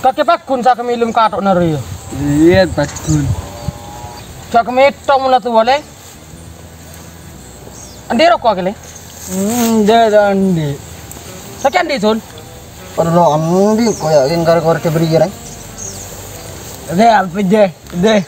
Kakek pakun sa kemilum katok na rin. Iya pakun. Sa kemitong mo na tu boleh? Andi rokok kali? Dia andi. Sakit andi sul? Perlu andi koyak ingkar-ingkar keberian. Dia apa deh.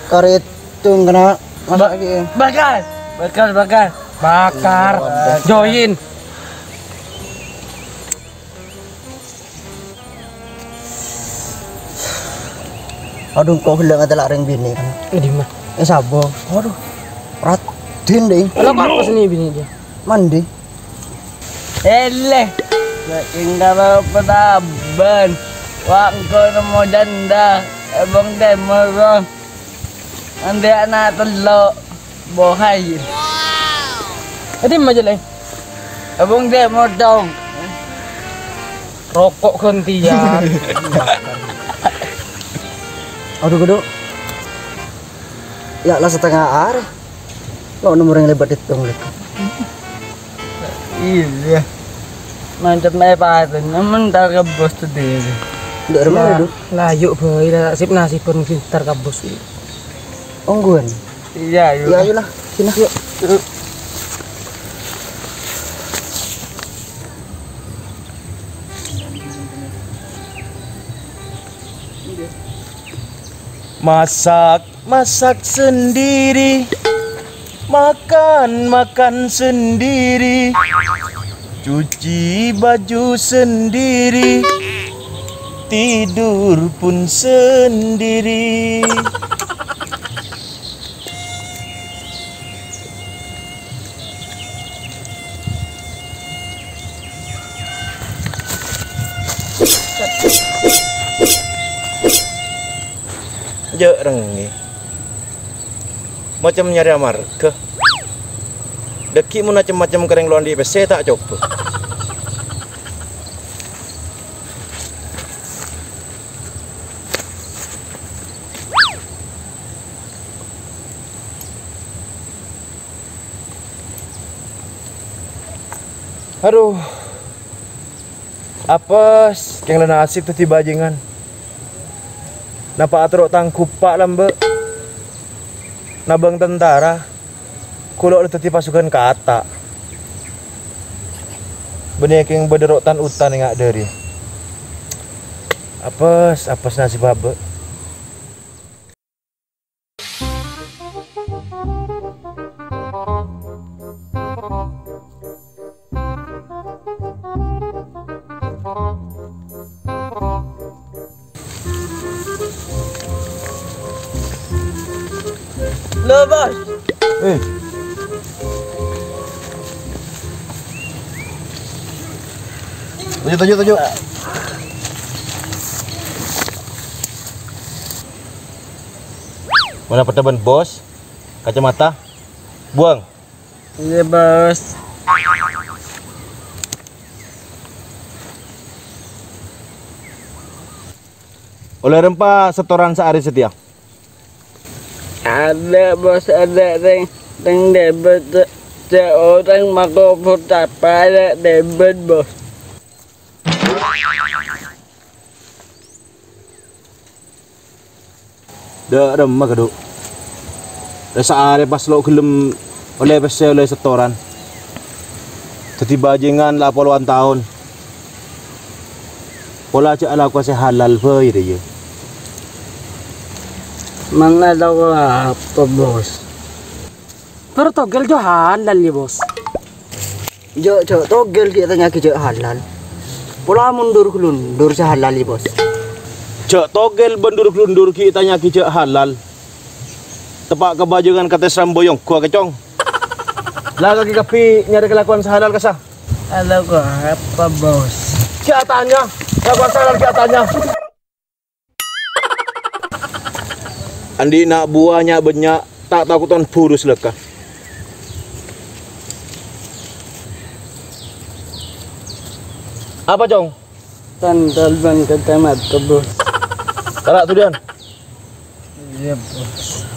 Karet tung kena masak lagi. Bakar. Join. Aduh kau hilang ada larang bini kan. Di mana? Sabo. Aduh. Ratin deh. Kalau apa sini bini dia? Mandi. Saking kalau petaban. Wak ko na mo janda. Ebang demoro. Andi anak telo. Bohay. Adi majalah. Ebang demoro dong. Rokok kentian. Aduh kudu. Ya lah setengah arah. Lo nomor yang lebat hitung lek. Iya. Mantap mai paten. Namun tak kebos tu dia. Ndak rumah itu. Layuk boy, sip nasi pun pintar kabus. Ongguan. Iya, Ya ayolah, sini yuk. Masak sendiri, makan sendiri, cuci baju sendiri, tidur pun sendiri. Jarang macam nyari amar ke deki mu macam-macam kering luar di PC tak coba aduh apes keng lena asik tu tiba jengan napa atrok tangkupak lambe nabang tentara kulok leteti pasukan kata benih yang bederotan utan yang ada dari apes nasib babe Lo bos. Tujuh. Mana pertemuan bos? Kacamata? Buang. Iya bos. Oleh rempah setoran sehari setia. Ada bos, ada yang debet orang mako apa ada debet bos. Dah remah keduk. Dah sehari pas lo gelem oleh pese oleh setoran. Jadi bajingan lah puluhan tahun. Pola cak ala kuasa halal boy dia. Mana tahu apa bos? Pero togel jo halal ya bos. Jo togel kita tanya ke jo halal. Pula mundur sehalal ya bos. Cak togel bendur kita nyaki cak halal. Tepak kebajengan kata Samboyong gua kecong. Lah kaki kapi nyari kelakuan sehalal kesah. Ada kok apa bos? Kiatannya, kelakuan sehalal kiatannya. Andi nak buahnya banyak tak takutan burus lekah. Apa cong? Sandal ban kacamata bos. Tarak tu Dian. Iya bos.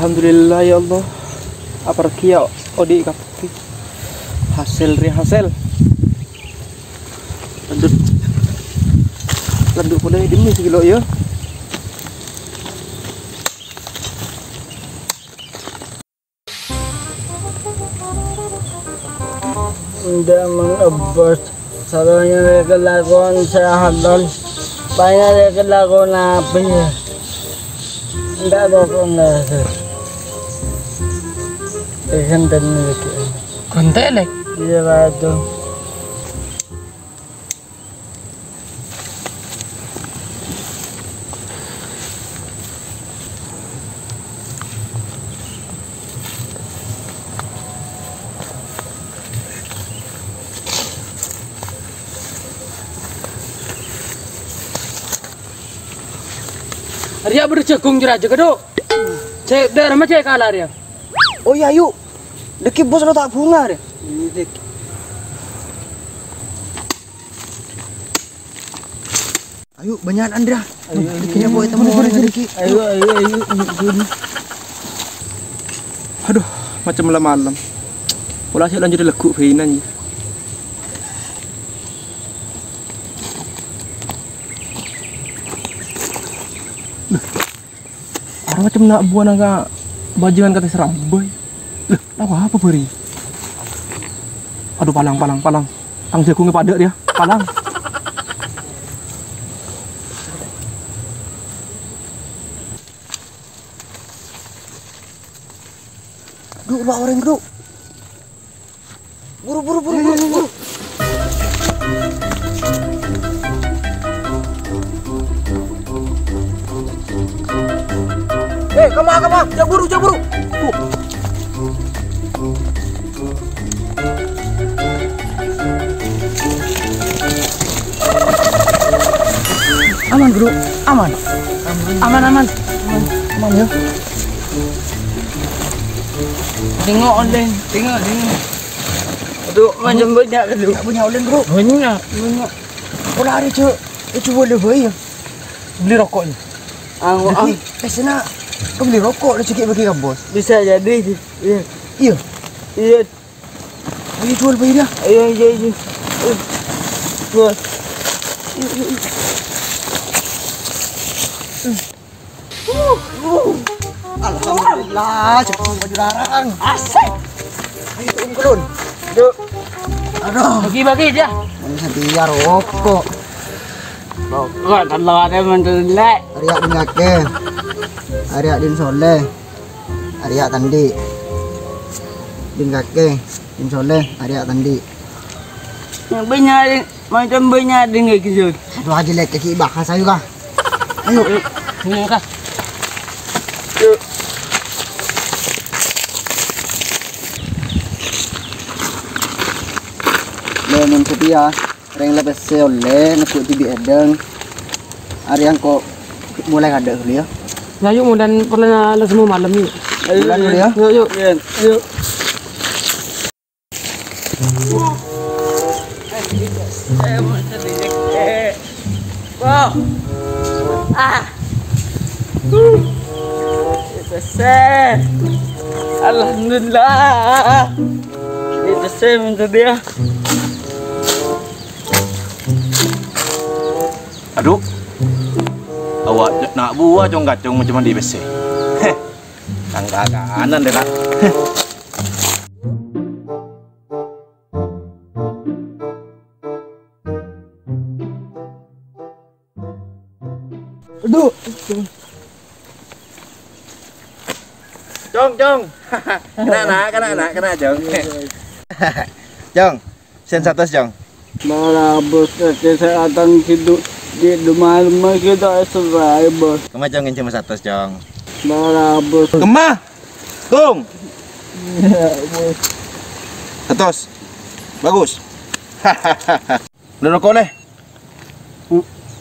Alhamdulillah ya Allah. Apa kia odi kapi. Hasil hasil. Lanjut boleh demi sekilo ya. Tidak menebus salahnya kelakuan saya halal. Banyak kelakuan apa ya? Tidak ada pernah. Ikan dan lagi. Kontelek. Iya betul. Arya bercegung jera aja kedok. Cek daerah macam kalah dia. Oh iya yuk. Deki bos lo tak bunga deh. Ayo banyak Andra. Dekinya bawa temu orang deki. Ayo. Aduh, macam malam-malam. Ulah sih lanjut lekuk feinan. Orang macam nak buat naga bajingan kata serambai. Lah, tahu apa beri? Aduh, palang. Tang jagung ngepada dia, palang. Bro, bawa orang bro. Buru. Kama, jaburu. Aman bro, aman ya. Tengok online, tengok. Aduh, macam banyak ke tu? Tak punya ulen bro. Banyak. Kau lari cek. Cuba le bayi. Beli rokok ni. Deki, sana. Kau beli rokok le sikit bagi kau bos. Bisa jadi. Iya. Ayo jual bayi dia. Ayo. Buat. Alhamdulillah, cepat baju larang. Asik. Ayo kelun. Duk. Aduh, Bagi dia. manusia biar rokok. Rokok kalau ada mendelek. Arya din kake. Arya din soleh. Arya tandi. Din kake. Din soleh. Arya tandi. Yang banyak macam banyak dengan kisut. Aduh aja lek kaki bahas ayo kah. Ayo. Ini kah? Lemon setia. Reng lepas oleh nak tibi edeng. Arya kok mulai ada dulu ya. Ya yuk dan pernah semua malam ni. Bulan dulu ya. Yuk. Yuk. Wow. Selesai. Alhamdulillah. Selesai untuk dia. Aduh. Awak nak buat cong-kacong macam mana di BC? Heh. Tangga kanan deh nak. Aduh. Jong. Kena Jong. Jong. Sen 100 Jong. Malah bos kesehatan hidup Di rumah kita serai bos. Kemacang cuma 100 cong. Marah bos. Kemah. Tung. Ya bos. 100. Bagus. Udah rokok leh.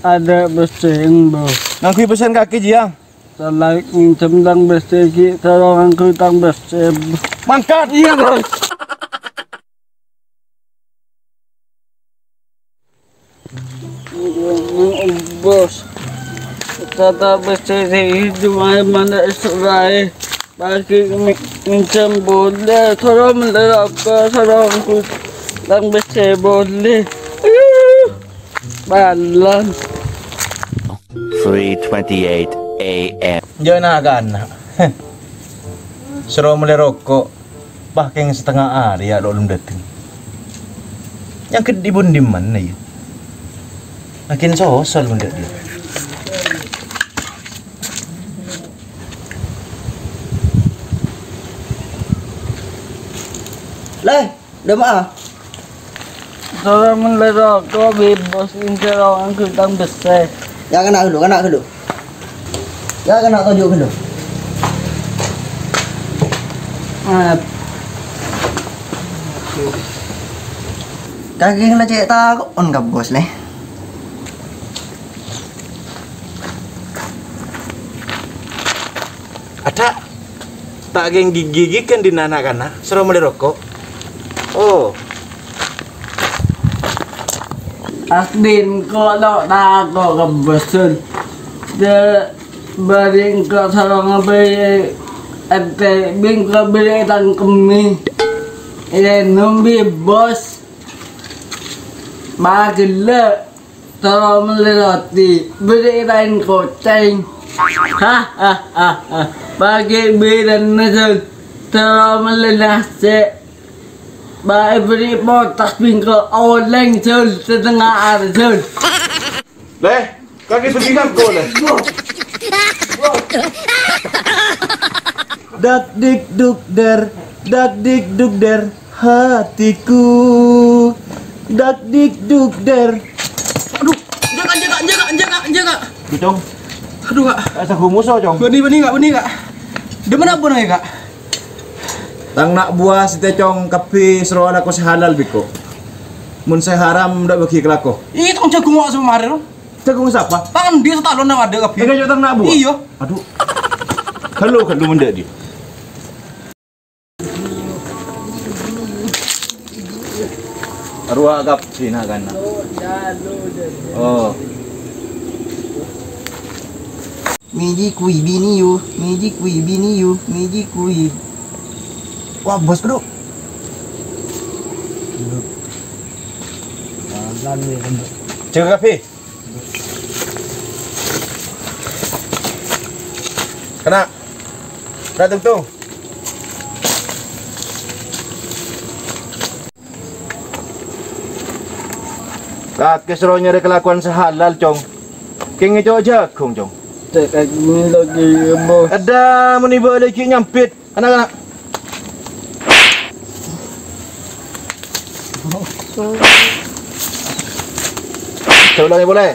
Ada beseng bos. Nang kui pesan kaki jiang. Salah minjem tang beseng tolong aku tang beseng. Mangkat. Iya bos. Bos. Kata beseng hidup mana serai. Bagi minjem boleh, tolong menerapkan, tolong aku tang beseng boleh. Balan. 3:28 a.m. Jangan agak anak. Suruh mulai rokok. Pakai setengah hari ya lo belum datang. Yang kedibun di mana ya? Makin sosol mendak dia. Leh, udah maaf. Tolong menerapkan bebas minjem orang aku tang beseng. Ya kena dulu, kena dulu. Ya kena tunjuk dulu. Kaki ngelecek tak on kap bos leh. Ada tak geng gigi kan di nana kana. Suruh mulai rokok. Oh, Akdin ko lo ta ko kabasun. De baring ko sarong abe ate bing ko bere tang kemi. Ile numbi bos. Bagile sarong meliroti bere tang ko ceng. Ha. Bagi biran nasul sarong melirase. Ba beri potas bingko oleng sul setengah ar sul. leh, kaki pergi kau leh. Dak dik duk der hatiku. Dak dik duk der. Aduh, jaga. Cong, Aduh kak, asa humuso cong. benih kak. Demen apa nih kak? Tang nak buah si tecong kapi seruan aku sehalal biko. Mun saya haram ndak bagi kelako. Ih, tong jagung wak semarin. Jagung siapa? Tangan dia setalon nama ada kapi. Enggak tang nak buah. Iya. Aduh. Kalau mendak dia. Arwah agap sina kan. Oh. Miji kui bini you, miji kui. Wah bos bro. Jaga kapi. Kena. Dah tung. Kat keseru nyari kelakuan sehalal cong. Keng itu jagung cong. Cek ini lagi bos. Ada meniba lagi nyampit. Anak-anak. Coba ulangi boleh?